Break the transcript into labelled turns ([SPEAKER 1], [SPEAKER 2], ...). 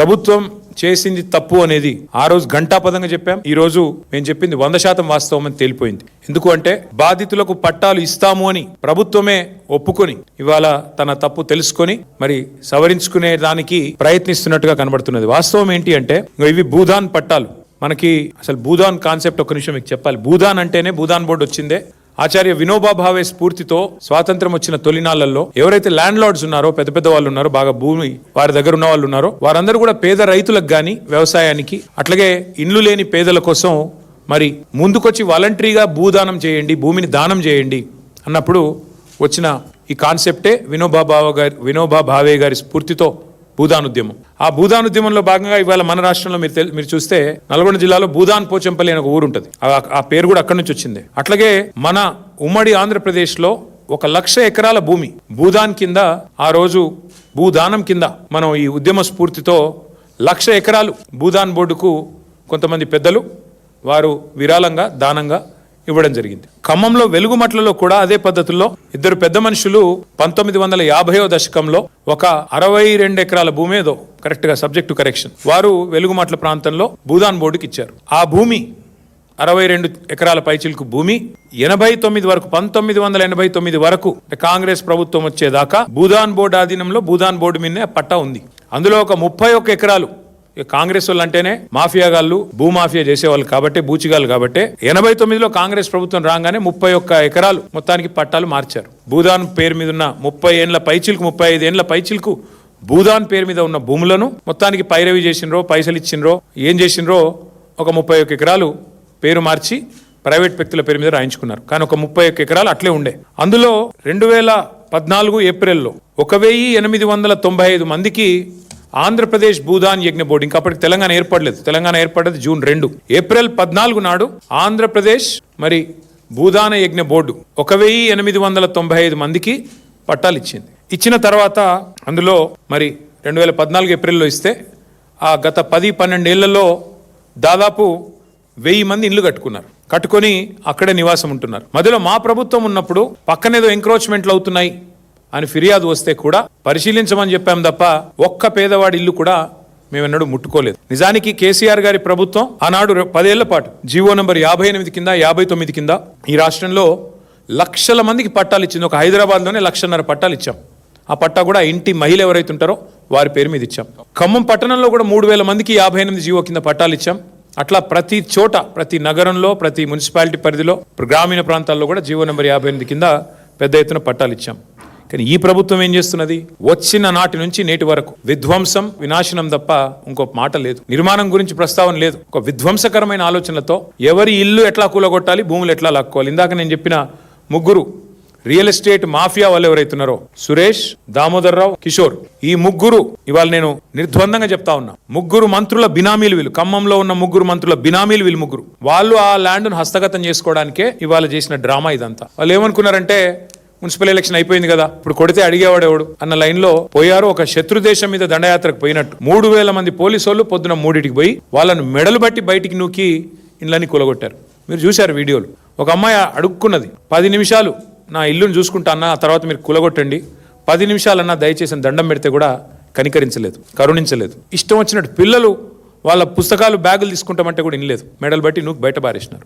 [SPEAKER 1] ప్రభుత్వం చేసింది తప్పు అనేది ఆ రోజు ఘంటాపదంగా చెప్పాం. ఈ రోజు మేము చెప్పింది 100% వాస్తవం అని తేలిపోయింది. ఎందుకు అంటే బాధితులకు పట్టాలు ఇస్తాము అని ప్రభుత్వమే ఒప్పుకొని ఇవాళ తన తప్పు తెలుసుకొని మరి సవరించుకునే దానికి ప్రయత్నిస్తున్నట్టుగా కనబడుతున్నది. వాస్తవం ఏంటి అంటే ఇవి భూదాన్ పట్టాలు. మనకి అసలు భూదాన్ కాన్సెప్ట్ ఒక్క నిమిషం మీకు చెప్పాలి. భూదాన్ అంటేనే భూదాన్ బోర్డు వచ్చిందే ఆచార్య వినోబా భావే స్ఫూర్తితో. స్వాతంత్రం వచ్చిన తొలినాళ్లలో ఎవరైతే ల్యాండ్ లార్డ్స్ ఉన్నారో, పెద్ద పెద్ద వాళ్ళు ఉన్నారో, బాగా భూమి వారి దగ్గర ఉన్న వాళ్ళు ఉన్నారో, వారందరూ కూడా పేద రైతులకు గాని వ్యవసాయానికి, అట్లాగే ఇండ్లు లేని పేదల కోసం మరి ముందుకొచ్చి వాలంటరీగా భూదానం చేయండి, భూమిని దానం చేయండి అన్నప్పుడు వచ్చిన ఈ కాన్సెప్టే వినోబా భావే గారి స్ఫూర్తితో భూదాన్ ఉద్యమం. ఆ భూదాన్ ఉద్యమంలో భాగంగా ఇవాళ మన రాష్ట్రంలో మీరు చూస్తే నల్గొండ జిల్లాలో భూదాన్ పోచంపల్లి అనే ఒక ఊరు ఉంటుంది. ఆ పేరు కూడా అక్కడి నుంచి వచ్చింది. అట్లాగే మన ఉమ్మడి ఆంధ్రప్రదేశ్ లో 1,00,000 ఎకరాల భూమి భూదాన్ కింద, ఆ రోజు భూదానం కింద మనం ఈ ఉద్యమ స్ఫూర్తితో 1,00,000 ఎకరాలు భూదాన్ బోర్డుకు కొంతమంది పెద్దలు వారు విరాళంగా దానంగా ఇవ్వడం జరిగింది. ఖమ్మంలో వెలుగుమట్లలో కూడా అదే పద్ధతుల్లో ఇద్దరు పెద్ద మనుషులు 1950వ దశకంలో ఒక 62 ఎకరాల భూమి ఏదో కరెక్ట్ గా సబ్జెక్టు కరెక్షన్ వారు వెలుగుమట్ల ప్రాంతంలో భూదాన్ బోర్డుకి ఇచ్చారు. ఆ భూమి 62 ఎకరాల పైచిలకు భూమి 89 వరకు 1989 వరకు కాంగ్రెస్ ప్రభుత్వం వచ్చేదాకా భూదాన్ బోర్డు ఆధీనంలో భూదాన్ బోర్డు మీదనే పట్టా ఉంది. అందులో ఒక 31 ఎకరాలు కాంగ్రెస్ వాళ్ళు అంటేనే మాఫియాగాళ్ళు, భూమాఫియా చేసేవాళ్ళు కాబట్టి, బూచిగాళ్ళు కాబట్టి 89లో కాంగ్రెస్ ప్రభుత్వం రాగానే 31 ఎకరాలు మొత్తానికి పట్టాలు మార్చారు. భూదాన్ పేరు మీద ఉన్న 30 ఏండ్ల పైచిలకు 35 ఏండ్ల పైచిలకు భూదాన్ పేరు మీద ఉన్న భూములను మొత్తానికి పైరవి చేసినరో, పైసలు ఇచ్చినరో, ఏం చేసినరో ఒక 31 ఎకరాలు పేరు మార్చి ప్రైవేట్ వ్యక్తుల పేరు మీద రాయించుకున్నారు. కానీ ఒక 31 ఎకరాలు అట్లే ఉండే. అందులో 2014 ఏప్రిల్లో 1895 మందికి ఆంధ్రప్రదేశ్ భూదాన్ యజ్ఞ బోర్డు, ఇంకా అప్పటికి తెలంగాణ ఏర్పడలేదు, తెలంగాణ ఏర్పడ్డది జూన్ 2, ఏప్రిల్ 14 నాడు ఆంధ్రప్రదేశ్ మరి భూదాన యజ్ఞ బోర్డు 1895 మందికి పట్టాలు ఇచ్చింది. ఇచ్చిన తర్వాత అందులో మరి 2014 ఏప్రిల్లో ఇస్తే ఆ గత 10-12 ఏళ్లలో దాదాపు 1000 మంది ఇళ్లు కట్టుకొని అక్కడే నివాసం ఉంటున్నారు. మధ్యలో మా ప్రభుత్వం ఉన్నప్పుడు పక్కనేదో ఎంక్రోచ్మెంట్లు అవుతున్నాయి అని ఫిర్యాదు వస్తే కూడా పరిశీలించమని చెప్పాం తప్ప ఒక్క పేదవాడి ఇల్లు కూడా మేమెన్నడూ ముట్టుకోలేదు. నిజానికి కేసీఆర్ గారి ప్రభుత్వం ఆనాడు 10 ఏళ్ల పాటు జీవో నంబర్ 58 కింద 59 కింద ఈ రాష్ట్రంలో లక్షల మందికి పట్టాలు ఇచ్చింది. ఒక హైదరాబాద్లోనే 1,50,000 పట్టాలు ఇచ్చాం. ఆ పట్టా కూడా ఇంటి మహిళ ఎవరైతే ఉంటారో వారి పేరు మీద ఇచ్చాం. ఖమ్మం పట్టణంలో కూడా 3,000 మందికి 58 జీవో కింద పట్టాలు ఇచ్చాం. అట్లా ప్రతి చోట, ప్రతి నగరంలో, ప్రతి మున్సిపాలిటీ పరిధిలో, గ్రామీణ ప్రాంతాల్లో కూడా జీవో నంబర్ 58 కింద పెద్ద ఎత్తున పట్టాలు ఇచ్చాం. కానీ ఈ ప్రభుత్వం ఏం చేస్తున్నది? వచ్చిన నాటి నుంచి నేటి వరకు విధ్వంసం, వినాశనం తప్ప ఇంకో మాట లేదు. నిర్మాణం గురించి ప్రస్తావన లేదు. ఒక విధ్వంసకరమైన ఆలోచనలతో ఎవరి ఇల్లు ఎట్లా కూలగొట్టాలి, భూములు ఎట్లా లాక్కోవాలి. ఇందాక నేను చెప్పిన 3 రియల్ ఎస్టేట్ మాఫియా వాళ్ళు ఎవరైతున్నారో, సురేష్, దామోదర్ రావు, కిషోర్, ఈ 3 ఇవాళ నేను నిర్ద్వందంగా చెప్తా ఉన్నా, 3 మంత్రుల బినామీలు వీళ్ళు. ఖమ్మంలో ఉన్న 3 మంత్రుల బినామీలు వీళ్ళు 3. వాళ్ళు ఆ ల్యాండ్ను హస్తగతం చేసుకోవడానికే ఇవాళ చేసిన డ్రామా ఇదంతా. వాళ్ళు ఏమనుకున్నారంటే మున్సిపల్ ఎలక్షన్ అయిపోయింది కదా, ఇప్పుడు కొడితే అడిగేవాడు ఎవడు అన్న లైన్లో పోయారు. ఒక శత్రు దేశం మీద దండయాత్రకు పోయినట్టు 3,000 మంది పోలీసు వాళ్ళు పొద్దున 3టికి పోయి వాళ్ళను మెడలు బట్టి బయటికి నూకి ఇళ్ళని కూలగొట్టారు. మీరు చూశారు వీడియోలు. ఒక అమ్మాయి అడుక్కున్నది, 10 నిమిషాలు నా ఇల్లును చూసుకుంటా అన్న, ఆ తర్వాత మీరు కూలగొట్టండి, 10 నిమిషాలన్నా దయచేసి దండం పెడితే కూడా కనికరించలేదు, కరుణించలేదు. ఇష్టం వచ్చినట్టు పిల్లలు వాళ్ళ పుస్తకాలు, బ్యాగులు తీసుకుంటామంటే కూడా ఇనలేదు, మెడలు బట్టి నూకి బయట బారేసినారు.